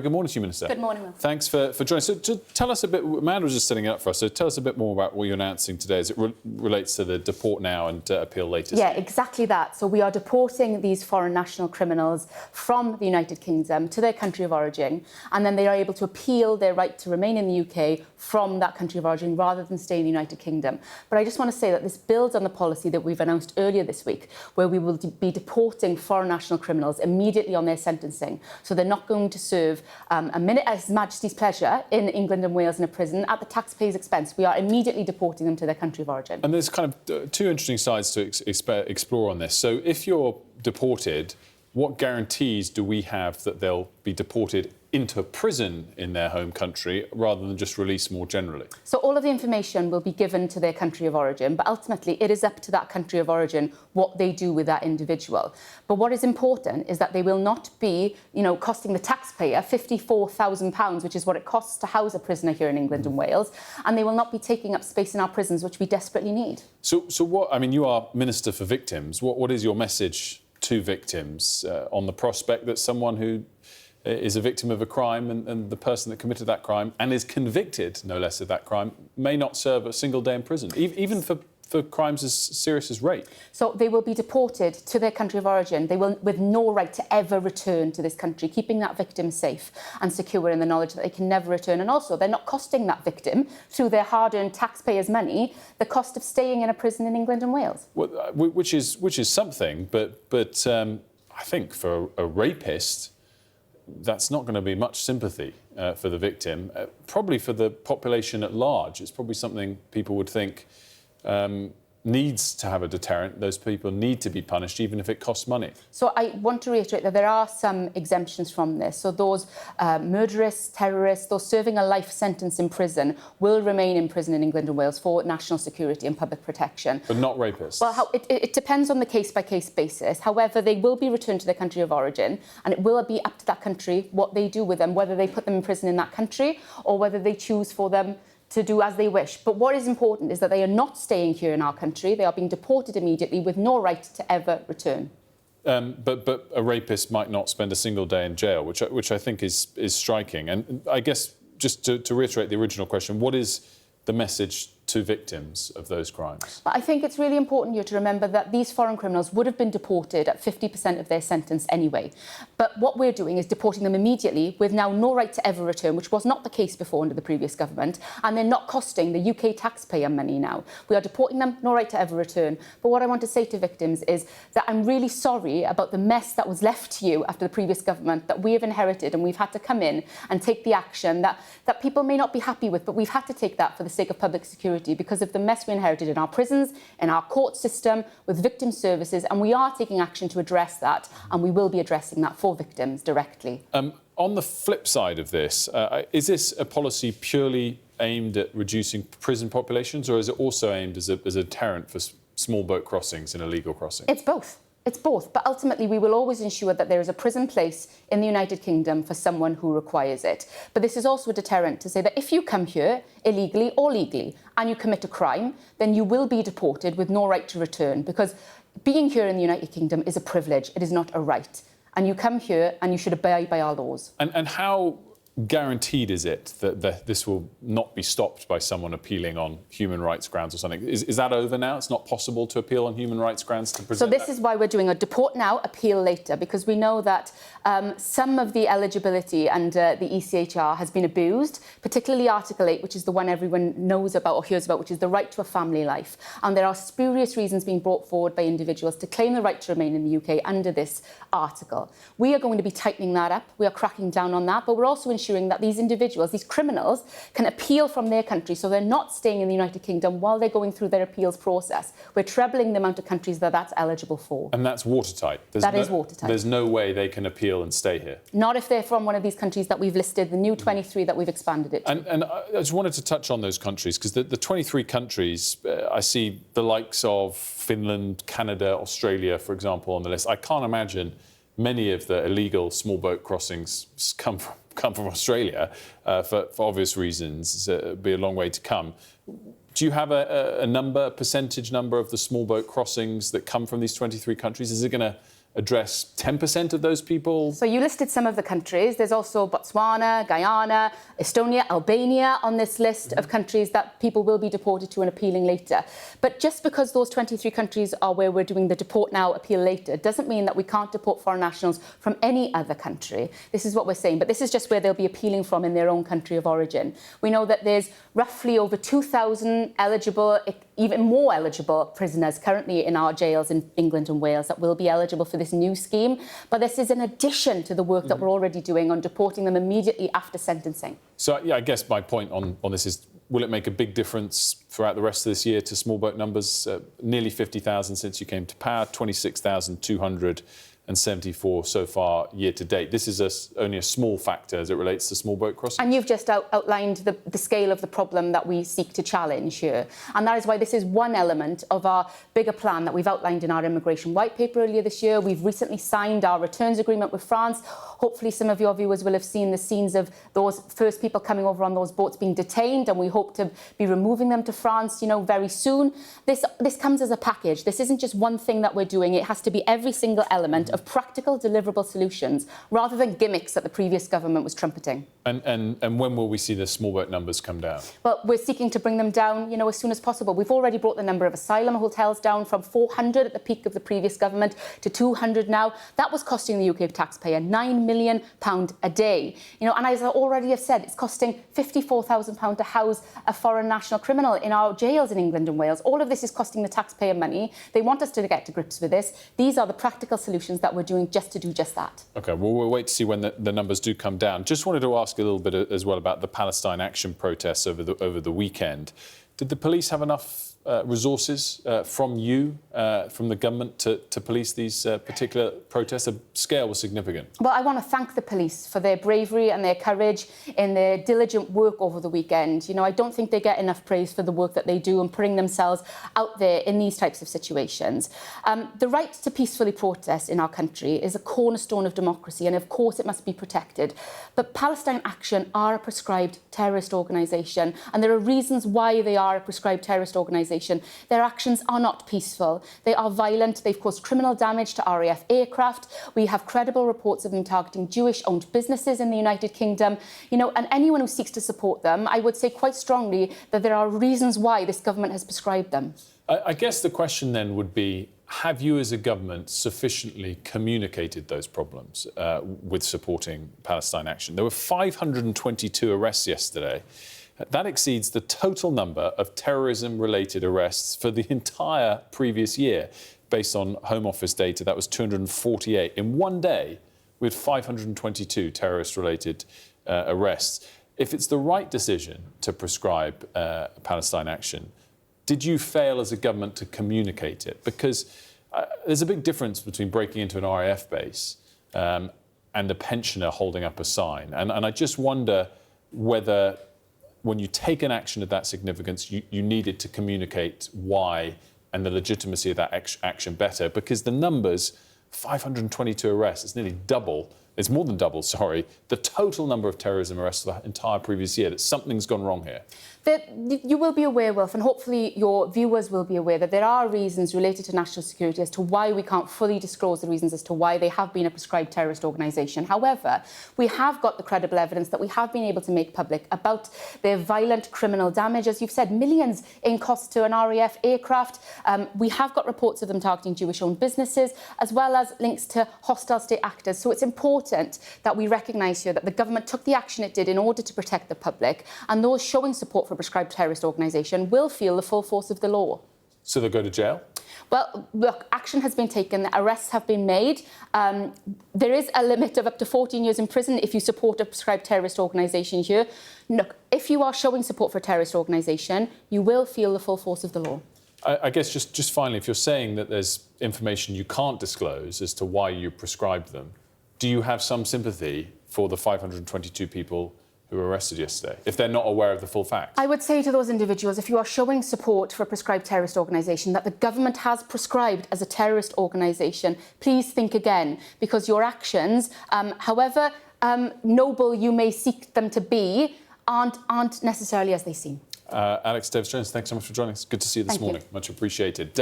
Good morning to you, Minister. Good morning, Will. Thanks for joining. So tell us a bit, Amanda was just setting it up for us, so tell us a bit more about what you're announcing today as it relates to the deport now and appeal later. Yeah, exactly that. So we are deporting these foreign national criminals from the United Kingdom to their country of origin, and then they are able to appeal their right to remain in the UK from that country of origin rather than stay in the United Kingdom. But I just want to say that this builds on the policy that we've announced earlier this week, where we will be deporting foreign national criminals immediately on their sentencing. So they're not going to serve a minute at His Majesty's pleasure in England and Wales in a prison at the taxpayer's expense. We are immediately deporting them to their country of origin. And there's kind of two interesting sides to explore on this. So if you're deported, what guarantees do we have that they'll be deported into a prison in their home country rather than just released more generally? So all of the information will be given to their country of origin, but ultimately it is up to that country of origin what they do with that individual. But what is important is that they will not be, costing the taxpayer £54,000, which is what it costs to house a prisoner here in England and Wales, and they will not be taking up space in our prisons, which we desperately need. So what, I mean, you are Minister for Victims. What is your message to victims on the prospect that someone who is a victim of a crime and the person that committed that crime and is convicted, no less, of that crime, may not serve a single day in prison, even for crimes as serious as rape? So they will be deported to their country of origin. They will, with no right to ever return to this country, keeping that victim safe and secure in the knowledge that they can never return. And also, they're not costing that victim, through their hard-earned taxpayers' money, the cost of staying in a prison in England and Wales. Well, which is something, but I think for a rapist, that's not going to be much sympathy for the victim. Probably for the population at large, it's probably something people would think needs to have a deterrent. Those people need to be punished, even if it costs money. So I want to reiterate that there are some exemptions from this. So those murderers, terrorists, those serving a life sentence in prison will remain in prison in England and Wales for national security and public protection. But not rapists? Well, it depends on the case-by-case basis. However, they will be returned to their country of origin, and it will be up to that country what they do with them, whether they put them in prison in that country or whether they choose for them to do as they wish. But what is important is that they are not staying here in our country. They are being deported immediately with no right to ever return. But a rapist might not spend a single day in jail, which I think is striking. And I guess, just to reiterate the original question, what is the message to victims of those crimes? I think it's really important here to remember that these foreign criminals would have been deported at 50% of their sentence anyway. But what we're doing is deporting them immediately with now no right to ever return, which was not the case before under the previous government, and they're not costing the UK taxpayer money now. We are deporting them, no right to ever return. But what I want to say to victims is that I'm really sorry about the mess that was left to you after the previous government that we have inherited, and we've had to come in and take the action that people may not be happy with, but we've had to take that for the sake of public security, because of the mess we inherited in our prisons, in our court system, with victim services, and we are taking action to address that, and we will be addressing that for victims directly. On the flip side of this, is this a policy purely aimed at reducing prison populations, or is it also aimed as a deterrent for small boat crossings and illegal crossings? It's both. It's both, but ultimately we will always ensure that there is a prison place in the United Kingdom for someone who requires it. But this is also a deterrent to say that if you come here illegally or legally and you commit a crime, then you will be deported with no right to return, because being here in the United Kingdom is a privilege, it is not a right. And you come here and you should abide by our laws. And how guaranteed is it that this will not be stopped by someone appealing on human rights grounds or something? Is that over now? It's not possible to appeal on human rights grounds to present So this is why we're doing a deport now, appeal later, because we know that some of the eligibility under the ECHR has been abused, particularly Article 8, which is the one everyone knows about or hears about, which is the right to a family life. And there are spurious reasons being brought forward by individuals to claim the right to remain in the UK under this article. We are going to be tightening that up. We are cracking down on that, but we're also ensuring that these individuals, these criminals, can appeal from their country, so they're not staying in the United Kingdom while they're going through their appeals process. We're trebling the amount of countries that that's eligible for. And that's watertight? That is watertight. There's no way they can appeal and stay here? Not if they're from one of these countries that we've listed, the new 23 that we've expanded it to. And I just wanted to touch on those countries, because the 23 countries, I see the likes of Finland, Canada, Australia, for example, on the list. I can't imagine many of the illegal small boat crossings come from Australia for obvious reasons. It'd be a long way to come. Do you have a percentage number of the small boat crossings that come from these 23 countries? Is it going to address 10% of those people? So you listed some of the countries. There's also Botswana, Guyana, Estonia, Albania on this list of countries that people will be deported to and appealing later. But just because those 23 countries are where we're doing the deport now, appeal later, doesn't mean that we can't deport foreign nationals from any other country. This is what we're saying. But this is just where they'll be appealing from in their own country of origin. We know that there's roughly over 2,000 eligible, even more eligible prisoners currently in our jails in England and Wales that will be eligible for this new scheme. But this is in addition to the work that we're already doing on deporting them immediately after sentencing. So, yeah, I guess my point on this is, will it make a big difference throughout the rest of this year to small boat numbers? Nearly 50,000 since you came to power, 26,274 so far year to date. This is only a small factor as it relates to small boat crossings. And you've just outlined the scale of the problem that we seek to challenge here. And that is why this is one element of our bigger plan that we've outlined in our immigration white paper earlier this year. We've recently signed our returns agreement with France. Hopefully some of your viewers will have seen the scenes of those first people coming over on those boats being detained, and we hope to be removing them to France, very soon. This comes as a package. This isn't just one thing that we're doing. It has to be every single element of practical, deliverable solutions, rather than gimmicks that the previous government was trumpeting. And when will we see the small boat numbers come down? Well, we're seeking to bring them down, as soon as possible. We've already brought the number of asylum hotels down from 400 at the peak of the previous government to 200 now. That was costing the UK taxpayer £9 million a day. And as I already have said, it's costing £54,000 to house a foreign national criminal in our jails in England and Wales. All of this is costing the taxpayer money. They want us to get to grips with this. These are the practical solutions that we're doing just to do just that. OK, well, we'll wait to see when the numbers do come down. Just wanted to ask a little bit as well about the Palestine Action protests over the weekend. Did the police have enough resources from the government to police these particular protests? The scale was significant. Well, I want to thank the police for their bravery and their courage in their diligent work over the weekend. I don't think they get enough praise for the work that they do and putting themselves out there in these types of situations. The right to peacefully protest in our country is a cornerstone of democracy, and of course it must be protected. But Palestine Action are a prescribed terrorist organisation, and there are reasons why they are a prescribed terrorist organisation. Their actions are not peaceful. They are violent. They've caused criminal damage to RAF aircraft. We have credible reports of them targeting Jewish-owned businesses in the United Kingdom. And anyone who seeks to support them, I would say quite strongly that there are reasons why this government has prescribed them. I guess the question then would be, have you as a government sufficiently communicated those problems with supporting Palestine Action? There were 522 arrests yesterday. That exceeds the total number of terrorism-related arrests for the entire previous year. Based on Home Office data, that was 248. In one day, we had 522 terrorist-related arrests. If it's the right decision to prescribe Palestine Action, did you fail as a government to communicate it? Because there's a big difference between breaking into an RAF base and a pensioner holding up a sign. And I just wonder whether, when you take an action of that significance, you needed to communicate why and the legitimacy of that action better, because the numbers, 522 arrests, it's nearly double. It's more than double, sorry, the total number of terrorism arrests for the entire previous year. That something's gone wrong here. You will be aware, Wilf, and hopefully your viewers will be aware that there are reasons related to national security as to why we can't fully disclose the reasons as to why they have been a prescribed terrorist organisation. However, we have got the credible evidence that we have been able to make public about their violent criminal damage. As you've said, millions in costs to an RAF aircraft. We have got reports of them targeting Jewish-owned businesses, as well as links to hostile state actors. So it's important that we recognise here that the government took the action it did in order to protect the public, and those showing support for a prescribed terrorist organisation will feel the full force of the law. So they'll go to jail? Well, look, action has been taken, arrests have been made. There is a limit of up to 14 years in prison if you support a prescribed terrorist organisation here. Look, if you are showing support for a terrorist organisation, you will feel the full force of the law. I guess just finally, if you're saying that there's information you can't disclose as to why you prescribed them, do you have some sympathy for the 522 people who were arrested yesterday, if they're not aware of the full facts? I would say to those individuals, if you are showing support for a prescribed terrorist organisation that the government has prescribed as a terrorist organisation, please think again, because your actions, however noble you may seek them to be, aren't necessarily as they seem. Alex Davies-Jones, thanks so much for joining us. Good to see you this morning. Much appreciated.